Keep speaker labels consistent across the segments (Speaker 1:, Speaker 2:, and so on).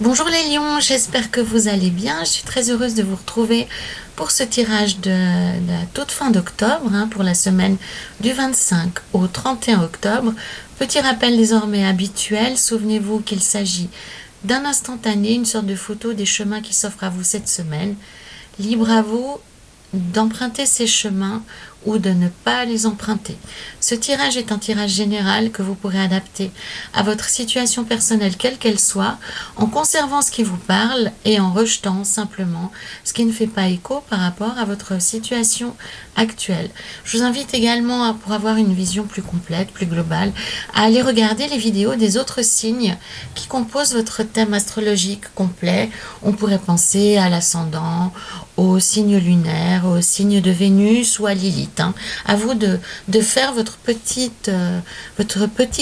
Speaker 1: Bonjour les lions, j'espère que vous allez bien. Je suis très heureuse de vous retrouver pour ce tirage de la toute fin d'octobre, pour la semaine du 25 au 31 octobre. Petit rappel désormais habituel, souvenez-vous qu'il s'agit d'un instantané, une sorte de photo des chemins qui s'offrent à vous cette semaine. Libre à vous d'emprunter ces chemins ou de ne pas les emprunter. Ce tirage est un tirage général que vous pourrez adapter à votre situation personnelle quelle qu'elle soit, en conservant ce qui vous parle et en rejetant simplement ce qui ne fait pas écho par rapport à votre situation actuelle. Je vous invite également, pour avoir une vision plus complète, plus globale, à aller regarder les vidéos des autres signes qui composent votre thème astrologique complet. On pourrait penser à l'ascendant, au signe lunaire, au signe de Vénus ou à Lilith. À vous de faire votre petit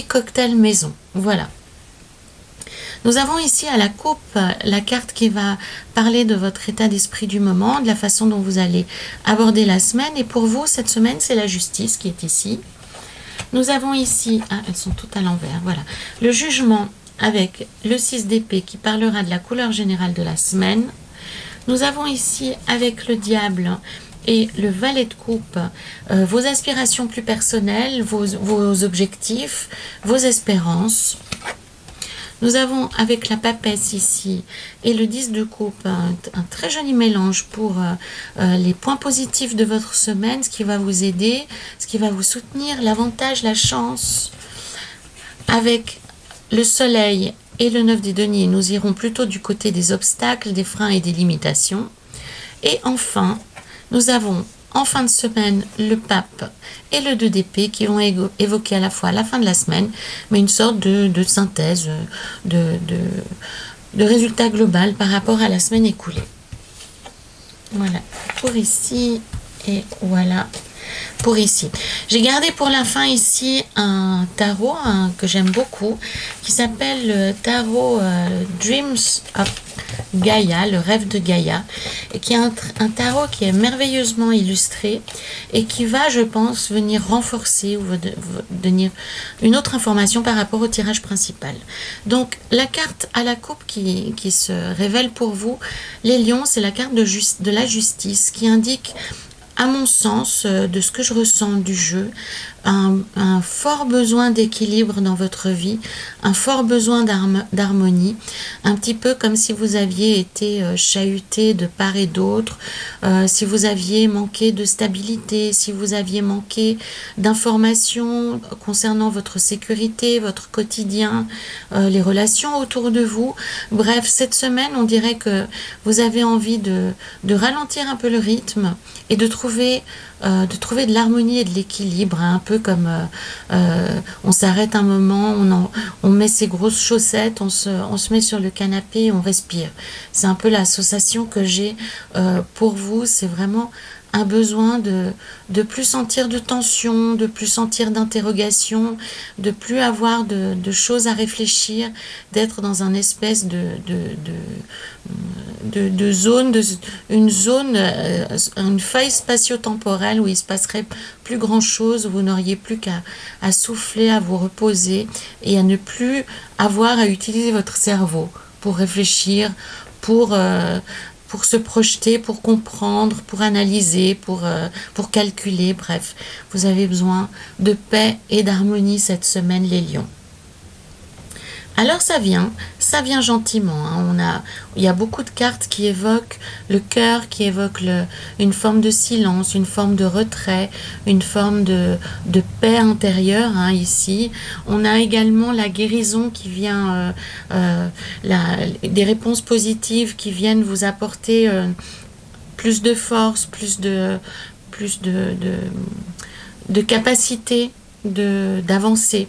Speaker 1: cocktail maison. Voilà. Nous avons ici à la coupe la carte qui va parler de votre état d'esprit du moment, de la façon dont vous allez aborder la semaine. Et pour vous, cette semaine, c'est la justice qui est ici. Nous avons ici, elles sont toutes à l'envers, voilà, le jugement avec le 6 d'épée qui parlera de la couleur générale de la semaine. Nous avons ici avec le diable et le valet de coupe, vos aspirations plus personnelles, vos objectifs, vos espérances. Nous avons avec la papesse ici et le 10 de coupe un très joli mélange pour les points positifs de votre semaine, ce qui va vous aider, ce qui va vous soutenir, l'avantage, la chance. Avec le soleil et le 9 des deniers, nous irons plutôt du côté des obstacles, des freins et des limitations. Et enfin, nous avons en fin de semaine le pape et le 2 d'épée qui vont évoquer à la fois la fin de la semaine, mais une sorte de synthèse, de résultat global par rapport à la semaine écoulée. Voilà, pour ici et voilà pour ici. J'ai gardé pour la fin ici un tarot que j'aime beaucoup, qui s'appelle le tarot Dreams of Gaïa, le rêve de Gaïa, et qui est un tarot qui est merveilleusement illustré et qui va, je pense, venir renforcer ou donner une autre information par rapport au tirage principal. Donc la carte à la coupe qui se révèle pour vous, les lions, c'est la carte de la justice qui indique, à mon sens, de ce que je ressens du jeu, un fort besoin d'équilibre dans votre vie, un fort besoin d'harmonie, un petit peu comme si vous aviez été chahuté de part et d'autre, si vous aviez manqué de stabilité, si vous aviez manqué d'informations concernant votre sécurité, votre quotidien, les relations autour de vous. Bref, cette semaine, on dirait que vous avez envie de ralentir un peu le rythme et de trouver de l'harmonie et de l'équilibre, un peu comme on s'arrête un moment, on met ses grosses chaussettes, on se met sur le canapé et on respire. C'est un peu la sensation que j'ai pour vous. C'est vraiment un besoin de plus sentir de tension, de plus sentir d'interrogation, de plus avoir de choses à réfléchir, d'être dans un espèce de zone, une faille spatio-temporelle où il se passerait plus grand chose, où vous n'auriez plus qu'à souffler, à vous reposer et à ne plus avoir à utiliser votre cerveau pour réfléchir, pour se projeter, pour comprendre, pour analyser, pour calculer. Bref, vous avez besoin de paix et d'harmonie cette semaine, les lions. Alors ça vient gentiment. Il y a beaucoup de cartes qui évoquent le cœur, qui évoquent une forme de silence, une forme de retrait, une forme de paix intérieure ici. On a également la guérison qui vient, des réponses positives qui viennent vous apporter plus de force, plus de capacité d'avancer.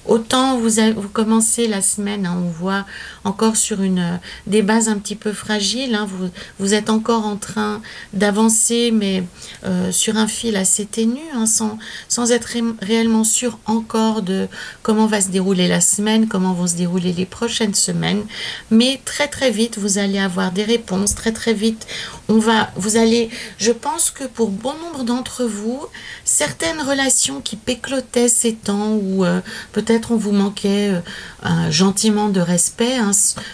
Speaker 1: Autant vous commencez la semaine, on voit encore sur des bases un petit peu fragiles, vous êtes encore en train d'avancer, mais sur un fil assez ténu, sans être réellement sûr encore de comment va se dérouler la semaine, comment vont se dérouler les prochaines semaines. Mais très très vite, vous allez avoir des réponses, très très vite, je pense que pour bon nombre d'entre vous, certaines relations qui péclotaient ces temps, ou peut-être on vous manquait gentiment de respect, hein.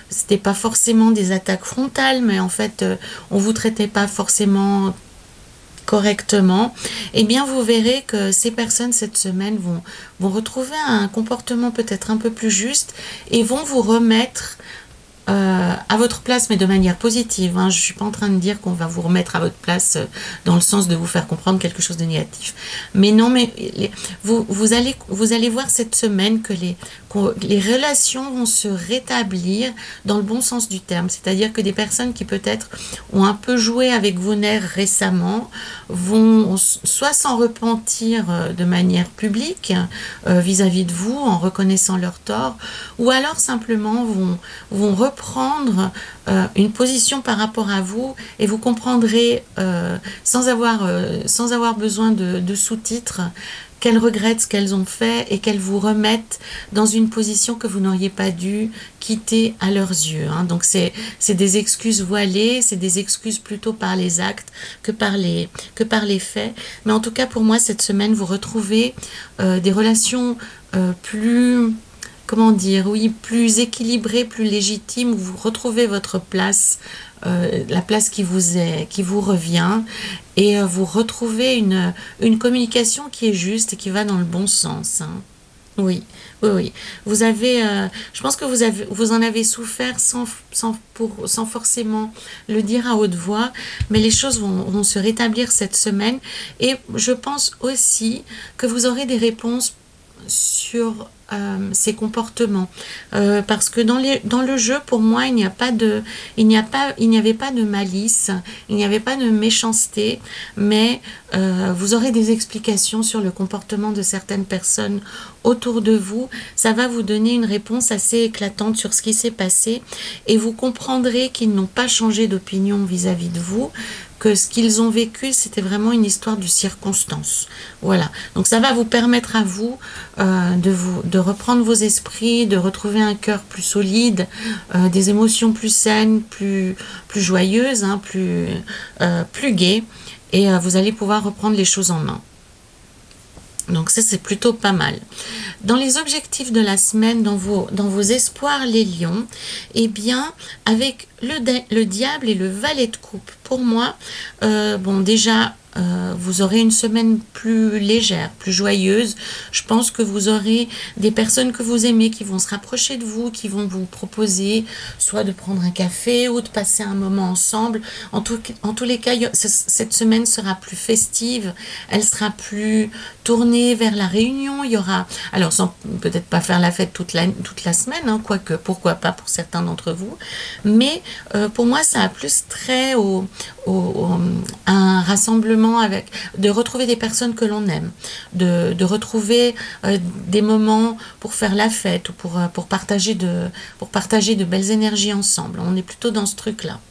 Speaker 1: C'était pas forcément des attaques frontales, mais en fait, on vous traitait pas forcément correctement, eh bien vous verrez que ces personnes cette semaine vont retrouver un comportement peut-être un peu plus juste et vont vous remettre à votre place, mais de manière positive, hein. Je ne suis pas en train de dire qu'on va vous remettre à votre place dans le sens de vous faire comprendre quelque chose de négatif. Mais non, mais vous allez voir cette semaine que les relations vont se rétablir dans le bon sens du terme. C'est-à-dire que des personnes qui peut-être ont un peu joué avec vos nerfs récemment vont soit s'en repentir de manière publique vis-à-vis de vous en reconnaissant leur tort, ou alors simplement vont reprendre une position par rapport à vous et vous comprendrez sans avoir besoin de sous-titres qu'elles regrettent ce qu'elles ont fait et qu'elles vous remettent dans une position que vous n'auriez pas dû quitter à leurs yeux, hein. Donc c'est des excuses voilées, c'est des excuses plutôt par les actes que par les faits. Mais en tout cas pour moi cette semaine vous retrouvez des relations plus, comment dire, oui, plus équilibré, plus légitime, où vous retrouvez votre place, la place qui vous revient, et vous retrouvez une communication qui est juste et qui va dans le bon sens, hein. Oui, oui, oui. Je pense que vous en avez souffert sans forcément le dire à haute voix, mais les choses vont se rétablir cette semaine, et je pense aussi que vous aurez des réponses sur ces comportements, parce que dans le jeu pour moi il n'y avait pas de malice, il n'y avait pas de méchanceté, mais vous aurez des explications sur le comportement de certaines personnes autour de vous. Ça va vous donner une réponse assez éclatante sur ce qui s'est passé, et vous comprendrez qu'ils n'ont pas changé d'opinion vis-à-vis de vous, que ce qu'ils ont vécu, c'était vraiment une histoire de circonstances. Voilà. Donc ça va vous permettre à vous de reprendre vos esprits, de retrouver un cœur plus solide, des émotions plus saines, plus joyeuses, hein, plus gaies, et vous allez pouvoir reprendre les choses en main. Donc ça, c'est plutôt pas mal. Dans les objectifs de la semaine, dans vos espoirs, les lions, eh bien, avec le diable et le valet de coupe, pour moi, bon, déjà, vous aurez une semaine plus légère, plus joyeuse. Je pense que vous aurez des personnes que vous aimez qui vont se rapprocher de vous, qui vont vous proposer soit de prendre un café ou de passer un moment ensemble. En tous les cas, cette semaine sera plus festive, elle sera plus tournée vers la réunion. Il y aura, alors sans peut-être pas faire la fête toute la semaine, hein, quoique pourquoi pas pour certains d'entre vous, mais pour moi ça a plus trait à un rassemblement, de retrouver des personnes que l'on aime, de retrouver des moments pour faire la fête ou pour partager de belles énergies ensemble. On est plutôt dans ce truc-là.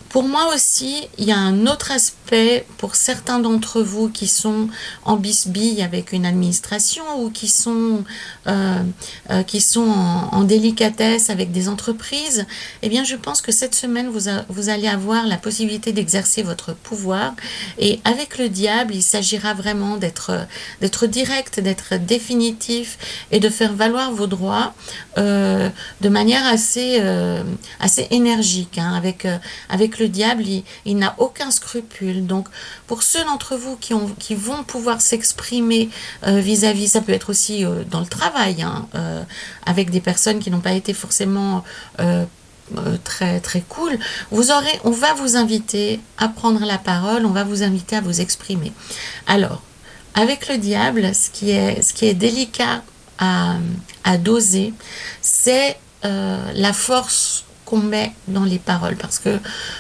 Speaker 1: Pour moi aussi, il y a un autre aspect pour certains d'entre vous qui sont en bisbille avec une administration ou qui sont en délicatesse avec des entreprises. Eh bien, je pense que cette semaine, vous allez avoir la possibilité d'exercer votre pouvoir. Et avec le diable, il s'agira vraiment d'être direct, d'être définitif et de faire valoir vos droits de manière assez énergique, hein, avec le diable, il n'a aucun scrupule. Donc, pour ceux d'entre vous qui vont pouvoir s'exprimer vis-à-vis, ça peut être aussi dans le travail, hein, avec des personnes qui n'ont pas été forcément très très cool, on va vous inviter à prendre la parole, on va vous inviter à vous exprimer. Alors, avec le diable, ce qui est délicat à doser, c'est la force qu'on met dans les paroles, parce que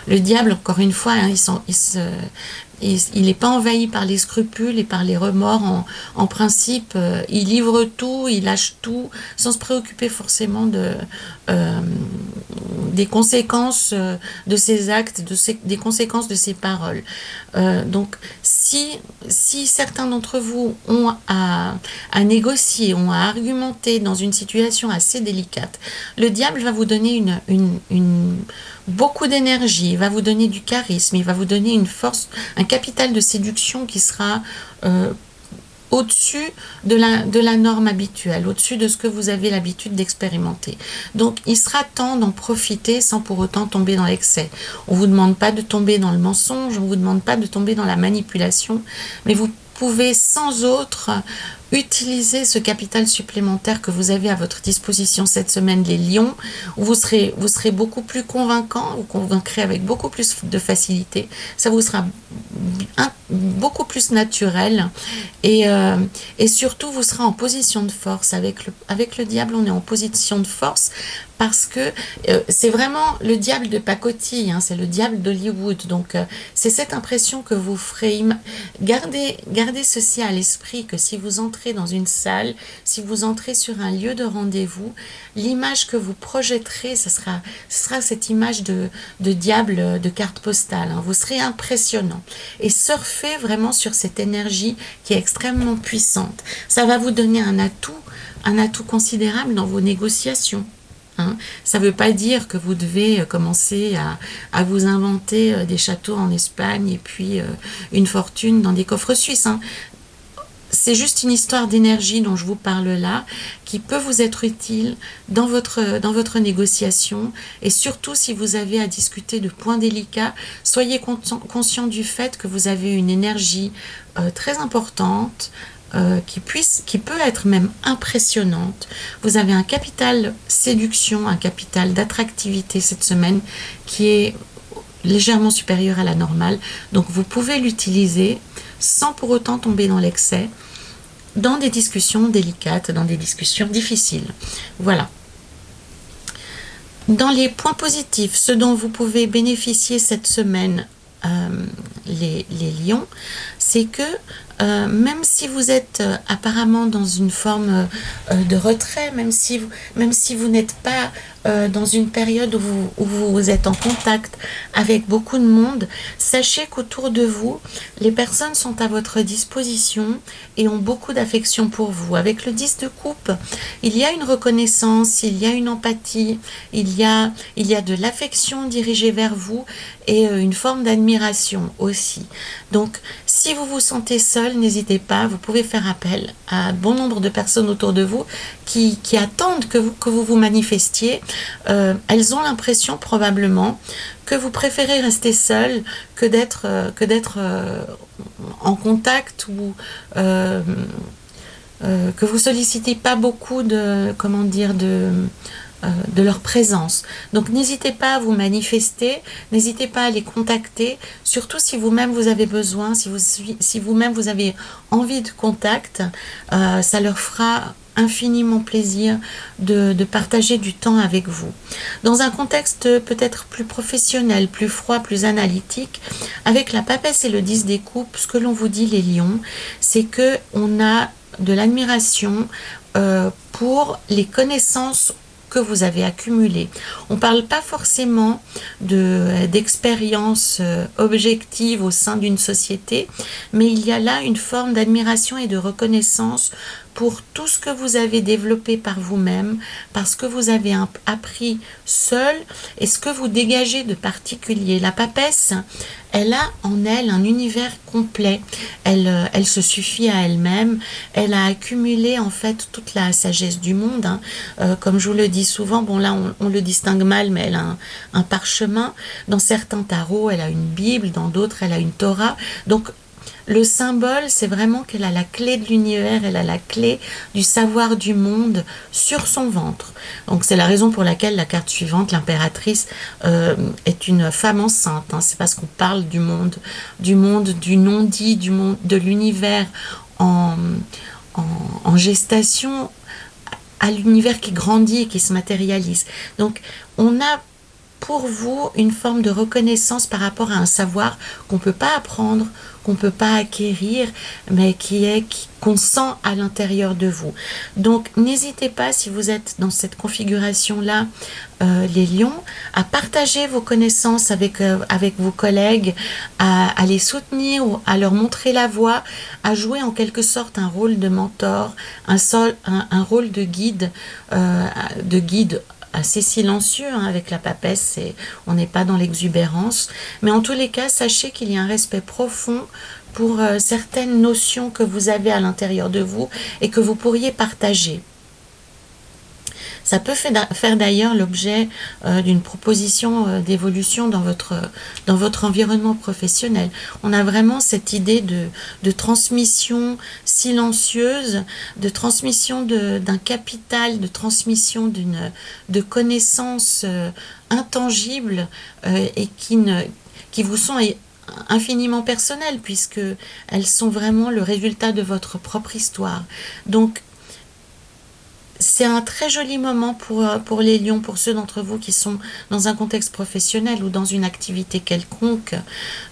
Speaker 1: le diable, encore une fois, hein, il n'est pas envahi par les scrupules et par les remords. En principe, il livre tout, il lâche tout, sans se préoccuper forcément des conséquences de ses actes, des conséquences de ses paroles. Donc, si certains d'entre vous ont à négocier, ont à argumenter dans une situation assez délicate, le diable va vous donner beaucoup d'énergie, il va vous donner du charisme, il va vous donner une force, un capital de séduction qui sera au-dessus de la norme habituelle, au-dessus de ce que vous avez l'habitude d'expérimenter. Donc, il sera temps d'en profiter sans pour autant tomber dans l'excès. On ne vous demande pas de tomber dans le mensonge, on ne vous demande pas de tomber dans la manipulation, mais vous pouvez sans autre utiliser ce capital supplémentaire que vous avez à votre disposition cette semaine, les lions, où vous serez beaucoup plus convaincant, vous convaincrez avec beaucoup plus de facilité, ça vous sera beaucoup plus naturel et surtout vous serez en position de force. Avec le diable, on est en position de force parce que c'est vraiment le diable de pacotille, hein, c'est le diable d'Hollywood. Donc c'est cette impression que vous ferez. Gardez ceci à l'esprit, que si vous entrez dans une salle, si vous entrez sur un lieu de rendez-vous, l'image que vous projetterez, ce sera cette image de diable de carte postale, hein. Vous serez impressionnant. Et surfez vraiment sur cette énergie qui est extrêmement puissante. Ça va vous donner un atout considérable dans vos négociations. Hein. Ça ne veut pas dire que vous devez commencer à vous inventer des châteaux en Espagne et puis une fortune dans des coffres suisses. Hein. C'est juste une histoire d'énergie dont je vous parle là, qui peut vous être utile dans votre négociation. Et surtout, si vous avez à discuter de points délicats, soyez conscient du fait que vous avez une énergie très importante, qui peut être même impressionnante. Vous avez un capital séduction, un capital d'attractivité cette semaine qui est légèrement supérieur à la normale. Donc vous pouvez l'utiliser sans pour autant tomber dans l'excès, dans des discussions délicates, dans des discussions difficiles. Voilà. Dans les points positifs, ce dont vous pouvez bénéficier cette semaine, les lions, c'est que même si vous êtes apparemment dans une forme de retrait, même si vous n'êtes pas dans une période où vous êtes en contact avec beaucoup de monde, sachez qu'autour de vous, les personnes sont à votre disposition et ont beaucoup d'affection pour vous. Avec le 10 de coupe, il y a une reconnaissance, il y a une empathie, il y a de l'affection dirigée vers vous et une forme d'admiration aussi. Donc, si vous vous sentez seul, n'hésitez pas, vous pouvez faire appel à bon nombre de personnes autour de vous qui attendent que vous manifestiez. Elles ont l'impression probablement que vous préférez rester seul que d'être en contact ou que vous sollicitez pas beaucoup de leur présence. Donc n'hésitez pas à vous manifester, n'hésitez pas à les contacter, surtout si vous-même vous avez besoin, si vous-même vous avez envie de contact, ça leur fera infiniment plaisir de partager du temps avec vous. Dans un contexte peut-être plus professionnel, plus froid, plus analytique, avec la papesse et le 10 des coupes, ce que l'on vous dit les lions, c'est que on a de l'admiration pour les connaissances que vous avez accumulées. On ne parle pas forcément d'expérience objective au sein d'une société, mais il y a là une forme d'admiration et de reconnaissance pour tout ce que vous avez développé par vous-même, parce que vous avez appris seul et ce que vous dégagez de particulier. La papesse, elle a en elle un univers complet. Elle se suffit à elle-même. Elle a accumulé en fait toute la sagesse du monde. Hein. Comme je vous le dis souvent, bon là on le distingue mal, mais elle a un parchemin. Dans certains tarots, elle a une Bible, dans d'autres, elle a une Torah. Donc le symbole, c'est vraiment qu'elle a la clé de l'univers, elle a la clé du savoir du monde sur son ventre. Donc c'est la raison pour laquelle la carte suivante, l'impératrice, est une femme enceinte. Hein. C'est parce qu'on parle du monde, du non-dit, du monde, de l'univers en gestation, à l'univers qui grandit et qui se matérialise. Donc on a pour vous une forme de reconnaissance par rapport à un savoir qu'on ne peut pas apprendre, qu'on ne peut pas acquérir, mais qu'on sent à l'intérieur de vous. Donc n'hésitez pas, si vous êtes dans cette configuration-là, les lions, à partager vos connaissances avec vos collègues, à les soutenir, ou à leur montrer la voie, à jouer en quelque sorte un rôle de mentor, un rôle de guide assez silencieux, hein, avec la papesse, on n'est pas dans l'exubérance, mais en tous les cas, sachez qu'il y a un respect profond pour certaines notions que vous avez à l'intérieur de vous et que vous pourriez partager. Ça peut faire d'ailleurs l'objet d'une proposition d'évolution dans votre environnement professionnel. On a vraiment cette idée de transmission silencieuse, de transmission d'un capital, de transmission de connaissances intangibles et qui vous sont infiniment personnelles, puisque elles sont vraiment le résultat de votre propre histoire. Donc, c'est un très joli moment pour les lions, pour ceux d'entre vous qui sont dans un contexte professionnel ou dans une activité quelconque,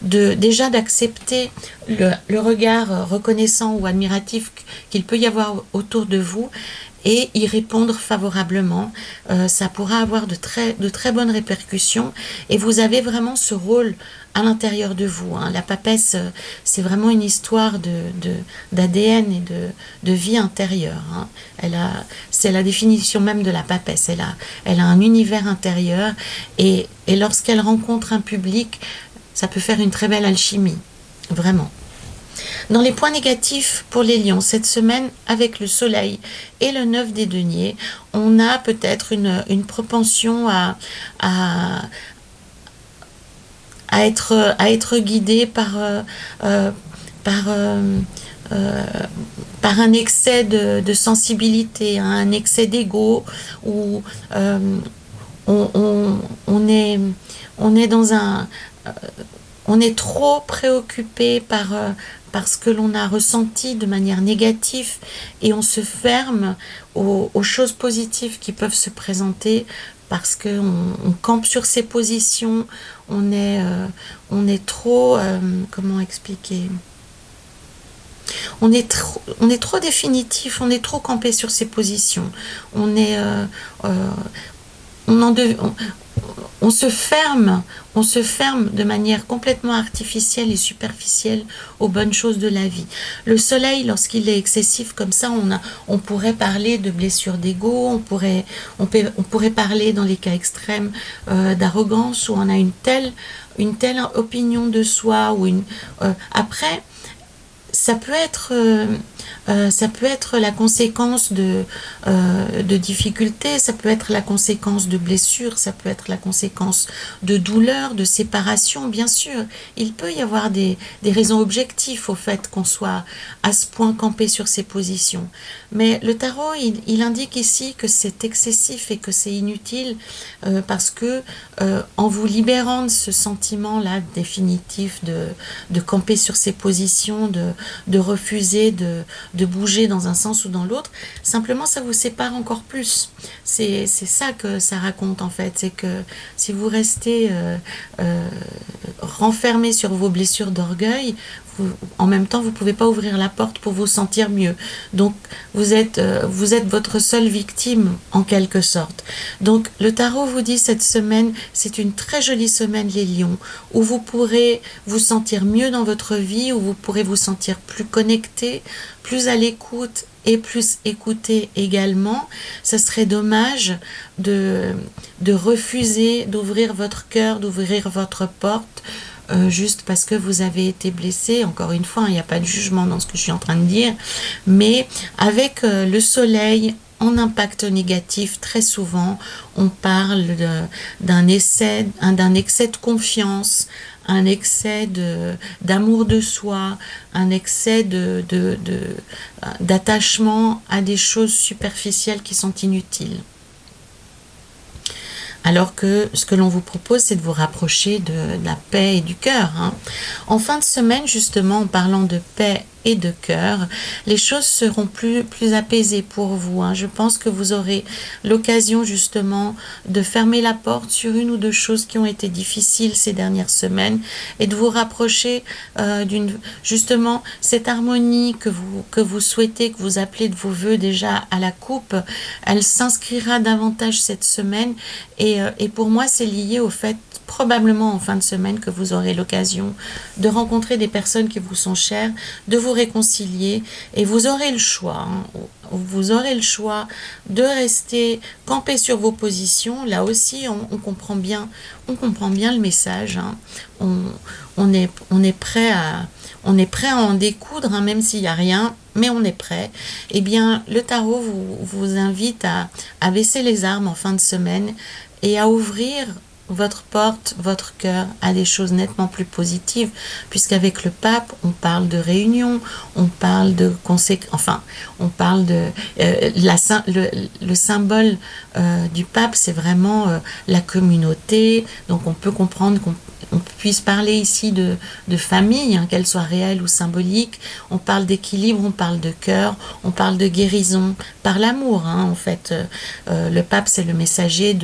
Speaker 1: déjà d'accepter le regard reconnaissant ou admiratif qu'il peut y avoir autour de vous et y répondre favorablement. Ça pourra avoir de très bonnes répercussions et vous avez vraiment ce rôle à l'intérieur de vous. La papesse, c'est vraiment une histoire d'ADN et de vie intérieure. C'est la définition même de la papesse. Elle a un univers intérieur et lorsqu'elle rencontre un public, ça peut faire une très belle alchimie, vraiment. Dans les points négatifs pour les lions, cette semaine, avec le soleil et le 9 des deniers, on a peut-être une propension à être guidé par un excès de sensibilité, un excès d'ego, où on est dans un... on est trop préoccupé par ce que l'on a ressenti de manière négative et on se ferme aux choses positives qui peuvent se présenter parce qu'on campe sur ses positions, on est trop... comment expliquer ? On est trop définitif, on est trop campé sur ses positions. On se ferme de manière complètement artificielle et superficielle aux bonnes choses de la vie. Le soleil, lorsqu'il est excessif comme ça, on pourrait parler de blessures d'ego, on pourrait parler dans les cas extrêmes d'arrogance où on a une telle opinion de soi après. Ça peut être la conséquence de difficultés, ça peut être la conséquence de blessures, ça peut être la conséquence de douleurs, de séparation, bien sûr. Il peut y avoir des raisons objectives au fait qu'on soit à ce point campé sur ses positions. Mais le tarot, il indique ici que c'est excessif et que c'est inutile parce que en vous libérant de ce sentiment-là définitif de camper sur ses positions, de refuser de bouger dans un sens ou dans l'autre, simplement ça vous sépare encore plus. C'est ça que ça raconte en fait, c'est que si vous restez renfermé sur vos blessures d'orgueil, en même temps vous ne pouvez pas ouvrir la porte pour vous sentir mieux. Donc vous êtes votre seule victime en quelque sorte. Donc le tarot vous dit cette semaine, c'est une très jolie semaine les lions, où vous pourrez vous sentir mieux dans votre vie, où vous pourrez vous sentir plus connecté, plus à l'écoute et plus écouté également. Ce serait dommage de refuser d'ouvrir votre cœur, d'ouvrir votre porte, juste parce que vous avez été blessé. Encore une fois, il n'y a pas de jugement dans ce que je suis en train de dire, mais avec le soleil en impact négatif, très souvent, on parle d'un excès de confiance, un excès d'amour de soi, un excès d'attachement à des choses superficielles qui sont inutiles. Alors que ce que l'on vous propose, c'est de vous rapprocher de la paix et du cœur. En fin de semaine, justement, en parlant de paix et de cœur, les choses seront plus apaisées pour vous. Je pense que vous aurez l'occasion justement de fermer la porte sur une ou deux choses qui ont été difficiles ces dernières semaines et de vous rapprocher justement cette harmonie que vous souhaitez, que vous appelez de vos voeux déjà à la coupe. Elle s'inscrira davantage cette semaine et pour moi c'est lié au fait probablement en fin de semaine que vous aurez l'occasion de rencontrer des personnes qui vous sont chères, de vous réconcilier et vous aurez le choix. Vous aurez le choix de rester campé sur vos positions. Là aussi, on comprend bien le message. On est prêt à en découdre, même s'il n'y a rien, mais on est prêt. Eh bien, le tarot vous invite à baisser les armes en fin de semaine et à ouvrir votre porte, votre cœur à des choses nettement plus positives, puisqu'avec le pape, on parle de réunion, on parle de conséquences, enfin, on parle de le symbole du pape, c'est vraiment la communauté, donc on peut comprendre qu'on puisse parler ici de famille, qu'elle soit réelle ou symbolique. On parle d'équilibre, on parle de cœur, on parle de guérison par l'amour. En fait, le pape, c'est le messager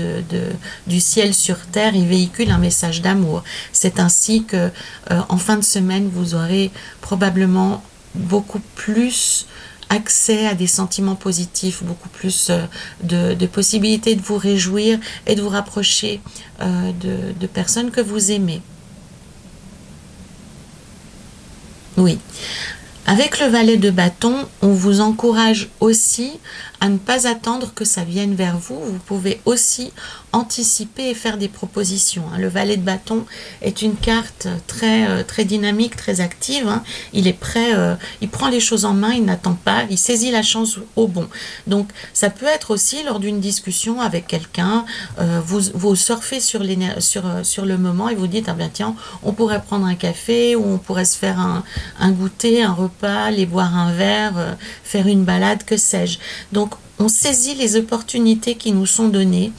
Speaker 1: du ciel sur terre, il véhicule un message d'amour. C'est ainsi que, en fin de semaine, vous aurez probablement beaucoup plus accès à des sentiments positifs, beaucoup plus de possibilités de vous réjouir et de vous rapprocher de personnes que vous aimez. Oui. Avec le valet de bâton, on vous encourage aussi à ne pas attendre que ça vienne vers vous. Vous pouvez aussi anticiper et faire des propositions. Le valet de bâton est une carte très dynamique, très active. Il est prêt, il prend les choses en main, il n'attend pas, il saisit la chance au bon. Donc ça peut être aussi lors d'une discussion avec quelqu'un, vous surfez sur le moment et vous dites, ah ben tiens, on pourrait prendre un café ou on pourrait se faire un goûter, un repas, aller boire un verre, faire une balade, que sais-je. Donc on saisit les opportunités qui nous sont données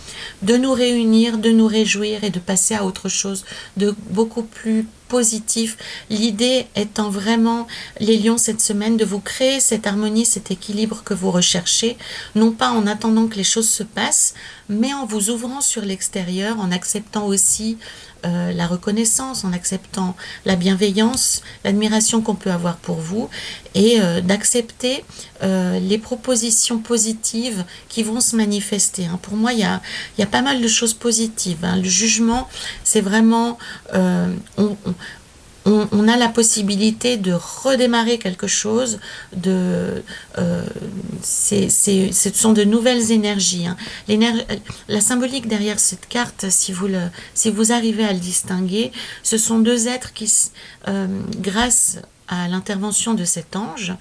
Speaker 1: de nous réunir, de nous réjouir et de passer à autre chose de beaucoup plus positif. L'idée étant vraiment, les lions, cette semaine, de vous créer cette harmonie, cet équilibre que vous recherchez, non pas en attendant que les choses se passent, mais en vous ouvrant sur l'extérieur, en acceptant aussi la reconnaissance, en acceptant la bienveillance, l'admiration qu'on peut avoir pour vous, et d'accepter les propositions positives qui vont se manifester. Pour moi, il y a pas mal de choses positives. Le jugement, c'est vraiment... on a la possibilité de redémarrer quelque chose, ce sont de nouvelles énergies. La symbolique derrière cette carte, si vous arrivez à le distinguer, ce sont deux êtres qui, grâce à l'intervention de cet ange,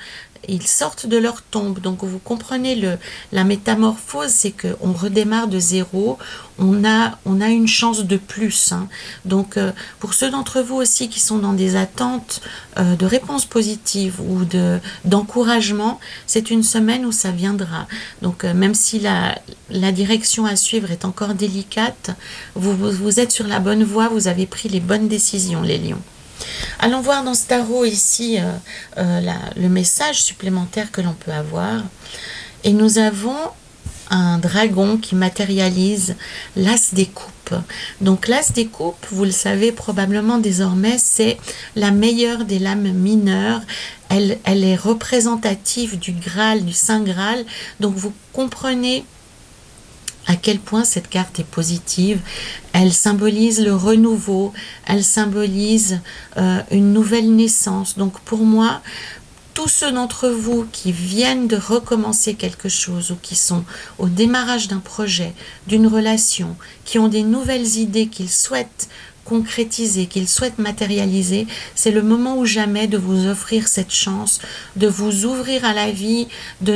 Speaker 1: ils sortent de leur tombe. Donc vous comprenez la métamorphose, c'est qu'on redémarre de zéro, on a une chance de plus. Donc pour ceux d'entre vous aussi qui sont dans des attentes de réponses positives ou d'encouragement, c'est une semaine où ça viendra. Donc même si la direction à suivre est encore délicate, vous êtes sur la bonne voie, vous avez pris les bonnes décisions, les lions. Allons voir dans ce tarot ici le message supplémentaire que l'on peut avoir. Et nous avons un dragon qui matérialise l'as des coupes. Donc l'as des coupes, vous le savez probablement désormais, c'est la meilleure des lames mineures. Elle est représentative du Graal, du Saint Graal. Donc vous comprenez à quel point cette carte est positive. Elle symbolise le renouveau, elle symbolise une nouvelle naissance. Donc pour moi, tous ceux d'entre vous qui viennent de recommencer quelque chose ou qui sont au démarrage d'un projet, d'une relation, qui ont des nouvelles idées qu'ils souhaitent concrétiser, qu'ils souhaitent matérialiser, c'est le moment ou jamais de vous offrir cette chance, de vous ouvrir à la vie, de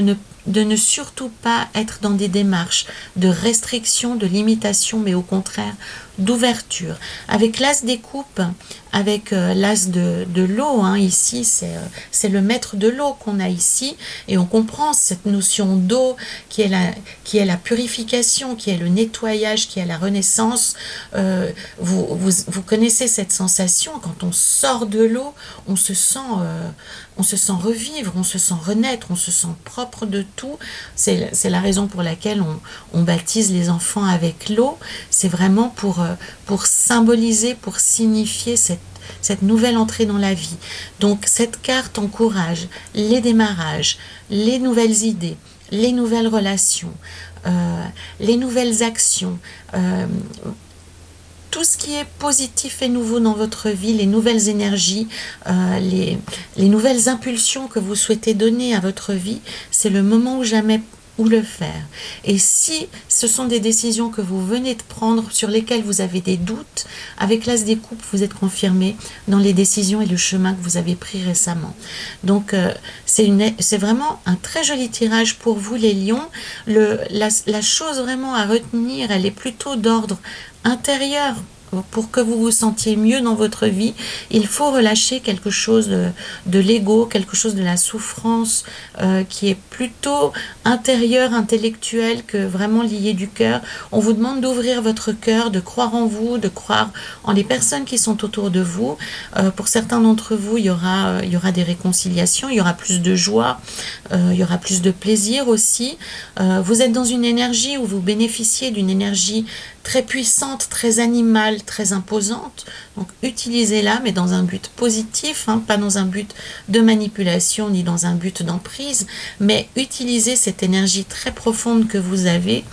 Speaker 1: ne surtout pas être dans des démarches de restriction, de limitation, mais au contraire d'ouverture. Avec l'as des coupes, avec l'as de l'eau, ici c'est le maître de l'eau qu'on a ici, et on comprend cette notion d'eau qui est la purification, qui est le nettoyage, qui est la renaissance. Vous connaissez cette sensation, quand on sort de l'eau, on se sent revivre, on se sent renaître, on se sent propre de tout. C'est la raison pour laquelle on baptise les enfants avec l'eau. C'est vraiment pour symboliser, pour signifier cette nouvelle entrée dans la vie. Donc cette carte encourage les démarrages, les nouvelles idées, les nouvelles relations, les nouvelles actions, tout ce qui est positif et nouveau dans votre vie, les nouvelles énergies, les nouvelles impulsions que vous souhaitez donner à votre vie, c'est le moment ou jamais où le faire. Et si ce sont des décisions que vous venez de prendre sur lesquelles vous avez des doutes, avec l'As des coupes, vous êtes confirmé dans les décisions et le chemin que vous avez pris récemment. Donc c'est vraiment un très joli tirage pour vous les lions. La chose vraiment à retenir, elle est plutôt d'ordre intérieur. Pour que vous vous sentiez mieux dans votre vie, il faut relâcher quelque chose de l'ego, quelque chose de la souffrance qui est plutôt intérieure, intellectuelle, que vraiment liée du cœur. On vous demande d'ouvrir votre cœur, de croire en vous, de croire en les personnes qui sont autour de vous. Pour certains d'entre vous, il y aura des réconciliations, il y aura plus de joie, il y aura plus de plaisir aussi. Vous êtes dans une énergie où vous bénéficiez d'une énergie très puissante, très animale, très imposante. Donc utilisez-la, mais dans un but positif, hein, pas dans un but de manipulation ni dans un but d'emprise, mais utilisez cette énergie très profonde que vous avez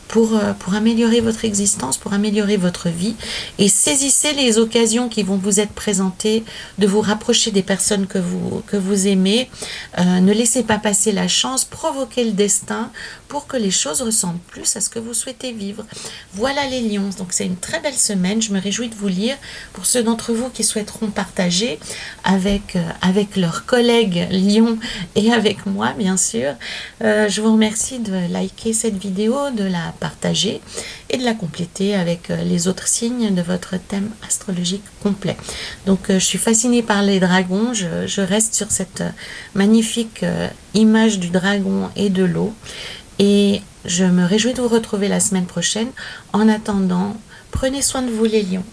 Speaker 1: pour améliorer votre existence, pour améliorer votre vie, et saisissez les occasions qui vont vous être présentées de vous rapprocher des personnes que vous aimez. Ne laissez pas passer la chance, provoquez le destin pour que les choses ressemblent plus à ce que vous souhaitez vivre. Voilà les lions, donc c'est une très belle semaine, je me réjouis de vous lire. Pour ceux d'entre vous qui souhaiteront partager avec leurs collègues lions et avec moi bien sûr, je vous remercie de liker cette vidéo, de la partager et de la compléter avec les autres signes de votre thème astrologique complet. Donc je suis fascinée par les dragons, je reste sur cette magnifique image du dragon et de l'eau, et je me réjouis de vous retrouver la semaine prochaine. En attendant, prenez soin de vous les lions.